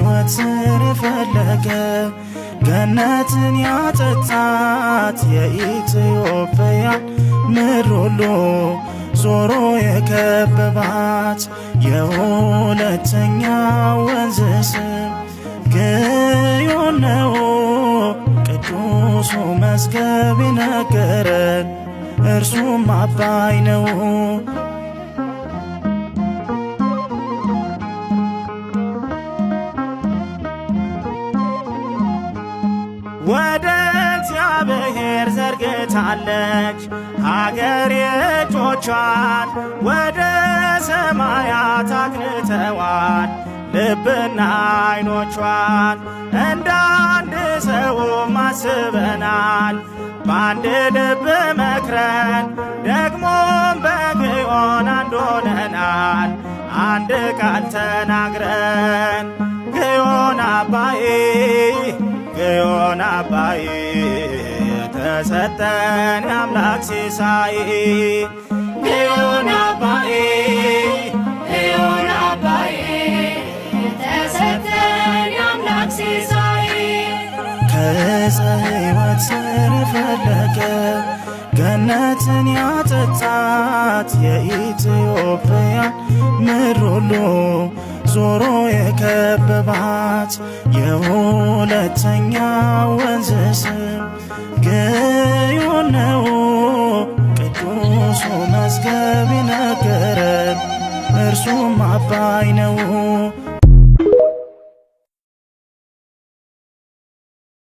ሕይወት ስር ፈለገ ገነትን ያጠጣት የኢትዮጵያን ምድር ሁሉ ዞሮ የከበባት የሁለተኛው ወንዝ ስም ግዮን ነው። ቅዱሱ መዝገብ ይነገረን እርሱም አባይ ነው። ወደ እግዚአብሔር ዘርግታለች ሀገር እጆቿን ወደ ሰማያት አቅንተዋል ልብና ዓይኖቿን። እንደ አንድ ሰውም አስበናል በአንድ ልብ መክረን ደግሞም በግዮን አንድ ሆነናል አንድ ቃል ተናግረን ግዮን አባዬ ግዮን አባዬ ተሰጠን የአምላክ ሲሳይ ግዮን አባዬ ግዮን አባዬ ተሰጠን የአምላክ ሲሳይ። ከዕፀ ሕይወት ስር ፈለገ ገነትን ያጠጣት የኢትዮጵያን ምድር ሁሉ ዞሮ የከበባት የሁለተኛው ወንዝ ስም ግዮን ነው። ቅዱሱ መዝገብ ይነገረን እርሱም አባይ ነው።